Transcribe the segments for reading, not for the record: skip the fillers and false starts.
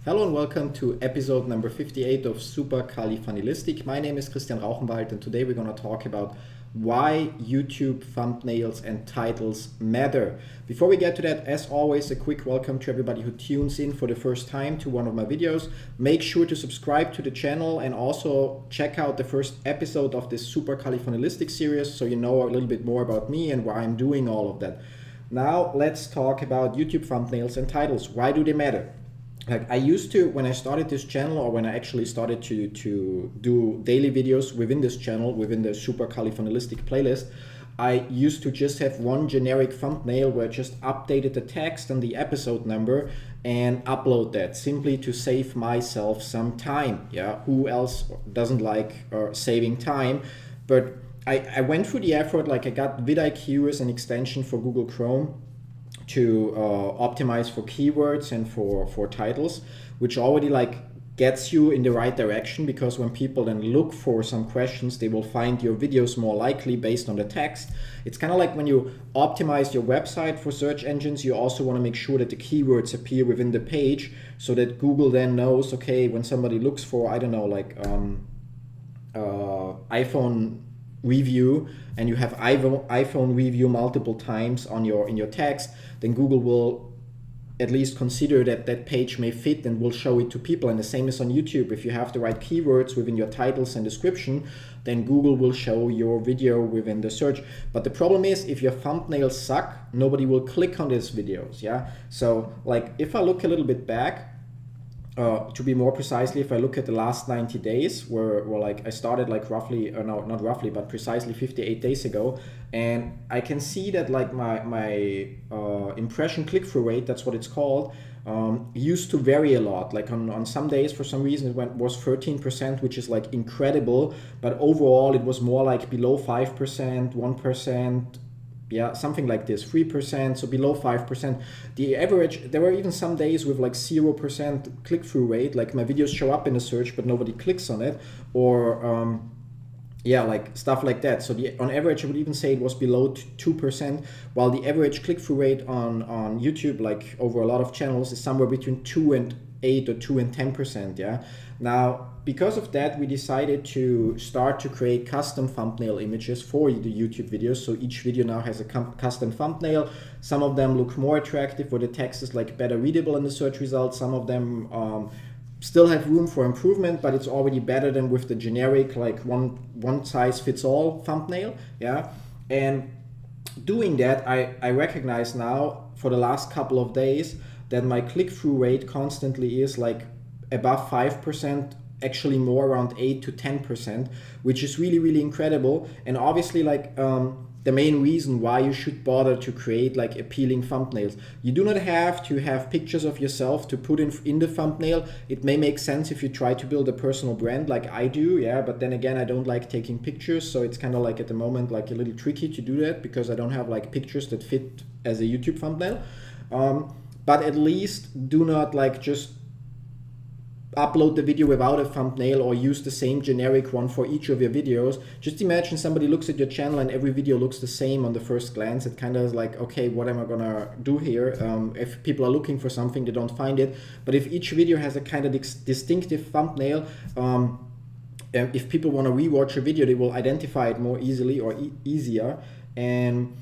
Hello and welcome to episode number 58 of Supercalifragilistic. My name is Christian Rauchenwald and today we're going to talk about why YouTube thumbnails and titles matter. Before we get to that, as always, a quick welcome to everybody who tunes in for the first time to one of my videos. Make sure to subscribe to the channel and also check out the first episode of this Supercalifragilistic series so you know a little bit more about me and why I'm doing all of that. Now let's talk about YouTube thumbnails and titles. Why do they matter? Like I used to, when I started this channel, or when I actually started to do daily videos within this channel, within the Supercalifragilistic playlist, I used to just have one generic thumbnail where I just updated the text and the episode number and upload that simply to save myself some time. Yeah, who else doesn't like saving time? But I went through the effort, like I got vidIQ as an extension for Google Chrome to optimize for keywords and for titles, which already like gets you in the right direction, because when people then look for some questions, they will find your videos more likely based on the text. It's kind of like when you optimize your website for search engines, you also want to make sure that the keywords appear within the page so that Google then knows, okay, when somebody looks for, I don't know, like iPhone review, and you have iPhone review multiple times in your text, then Google will at least consider that that page may fit and will show it to people. And the same is on YouTube. If you have the right keywords within your titles and description, then Google will show your video within the search. But the problem is, if your thumbnails suck, nobody will click on these videos. Yeah. So like if I look a little bit back, to be more precisely, if I look at the last 90 days, where like I started like roughly, or no, not roughly, but precisely 58 days ago, and I can see that like my impression click-through rate, that's what it's called, used to vary a lot. Like on some days, for some reason, was 13%, which is like incredible, but overall it was more like below 5%, 1%, yeah, something like this, 3%, so below 5%. The average, there were even some days with like 0% click-through rate, like my videos show up in the search but nobody clicks on it, or yeah, like stuff like that. So on average, I would even say it was below 2%, while the average click-through rate on YouTube, like over a lot of channels, is somewhere between 2 and 8 or 2 and 10%. Yeah. Now, because of that, we decided to start to create custom thumbnail images for the YouTube videos. So each video now has a custom thumbnail. Some of them look more attractive, where the text is like better readable in the search results. Some of them still have room for improvement, but it's already better than with the generic like one size fits all thumbnail. Yeah. And doing that, I recognize now for the last couple of days that my click-through rate constantly is like above 5%, actually more around 8 to 10%, which is really, really incredible. And obviously like the main reason why you should bother to create like appealing thumbnails. You do not have to have pictures of yourself to put in the thumbnail. It may make sense if you try to build a personal brand like I do, yeah, but then again, I don't like taking pictures, so it's kind of like at the moment like a little tricky to do that, because I don't have like pictures that fit as a YouTube thumbnail. But at least do not like just upload the video without a thumbnail or use the same generic one for each of your videos. Just imagine somebody looks at your channel and every video looks the same on the first glance. It kind of is like, okay, what am I gonna do here? If people are looking for something, they don't find it. But if each video has a kind of distinctive thumbnail, if people want to rewatch a video, they will identify it more easily or easier. And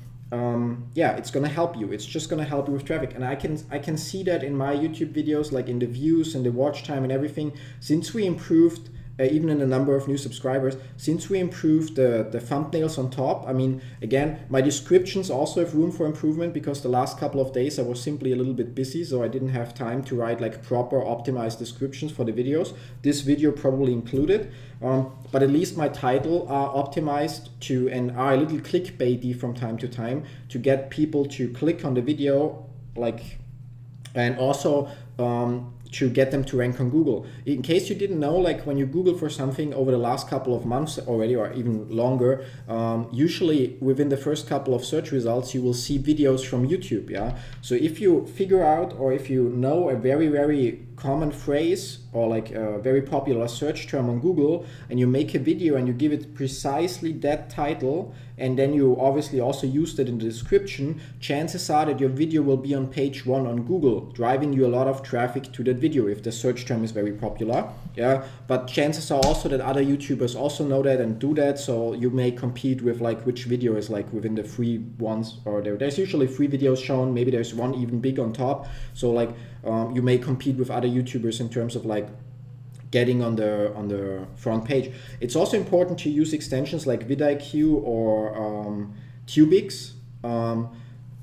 yeah, it's gonna help you. It's just gonna help you with traffic, and I can see that in my YouTube videos, like in the views and the watch time and everything. Since we improved, even in the number of new subscribers, since we improved the thumbnails on top. I mean, again, my descriptions also have room for improvement, because the last couple of days I was simply a little bit busy, so I didn't have time to write like proper optimized descriptions for the videos. This video probably included, but at least my title are optimized to, and are a little clickbaity from time to time, to get people to click on the video, like, and also to get them to rank on Google. In case you didn't know, like when you Google for something over the last couple of months already, or even longer, usually within the first couple of search results, you will see videos from YouTube. Yeah. So if you figure out, or if you know a very, very common phrase or like a very popular search term on Google, and you make a video and you give it precisely that title, and then you obviously also used it in the description, chances are that your video will be on page 1 on Google, driving you a lot of traffic to that video if the search term is very popular. Yeah, but chances are also that other YouTubers also know that and do that, so you may compete with like which video is like within the free ones, or there's usually free videos shown, maybe there's one even big on top, so like you may compete with other YouTubers in terms of like getting on the front page. It's also important to use extensions like vidIQ or Tubix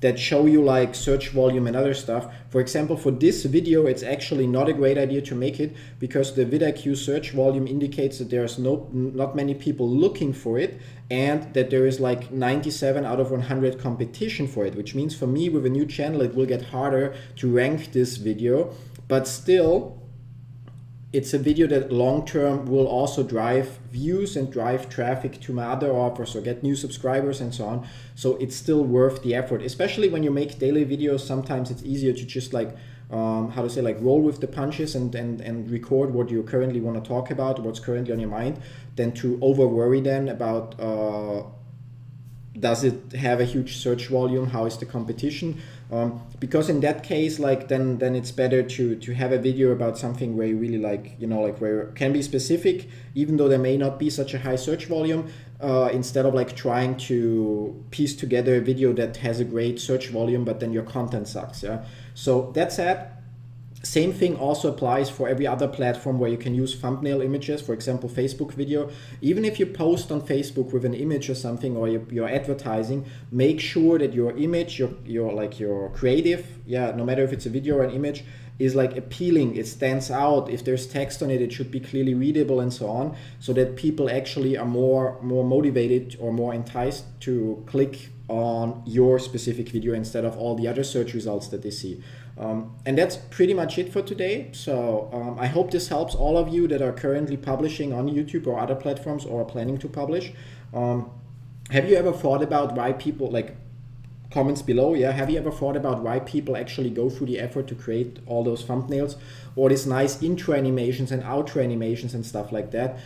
that show you like search volume and other stuff. For example, for this video, it's actually not a great idea to make it because the vidIQ search volume indicates that there's not many people looking for it, and that there is like 97 out of 100 competition for it, which means for me with a new channel, it will get harder to rank this video, but still, it's a video that long term will also drive views and drive traffic to my other offers or get new subscribers and so on. So it's still worth the effort, especially when you make daily videos. Sometimes it's easier to just like roll with the punches and record what you currently want to talk about, what's currently on your mind, than to over worry then about does it have a huge search volume, how is the competition, because in that case, like then it's better to have a video about something where you really like, where it can be specific, even though there may not be such a high search volume, instead of like trying to piece together a video that has a great search volume but then your content sucks. Yeah, so that's it. Same thing also applies for every other platform where you can use thumbnail images, for example, Facebook video. Even if you post on Facebook with an image or something, or you're advertising, make sure that your image, your creative, no matter if it's a video or an image, is like appealing, it stands out. If there's text on it, it should be clearly readable and so on, so that people actually are more motivated or more enticed to click on your specific video instead of all the other search results that they see. And that's pretty much it for today. So I hope this helps all of you that are currently publishing on YouTube or other platforms or are planning to publish. Have you ever thought about why people, like, comments below, have you ever thought about why people actually go through the effort to create all those thumbnails or these nice intro animations and outro animations and stuff like that?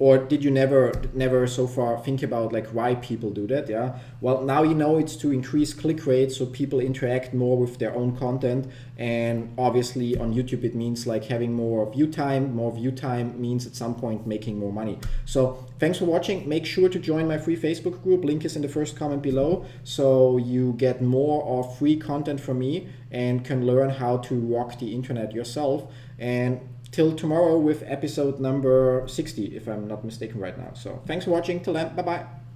Or did you never so far think about like why people do that? Well, now you know it's to increase click rate, so people interact more with their own content, and obviously on YouTube it means like having more view time. More view time means at some point making more money. So thanks for watching. Make sure to join my free Facebook group. Link is in the first comment below, so you get more of free content from me and can learn how to rock the internet yourself. And till tomorrow with episode number 60, if I'm not mistaken right now. So thanks for watching. Till then, bye-bye.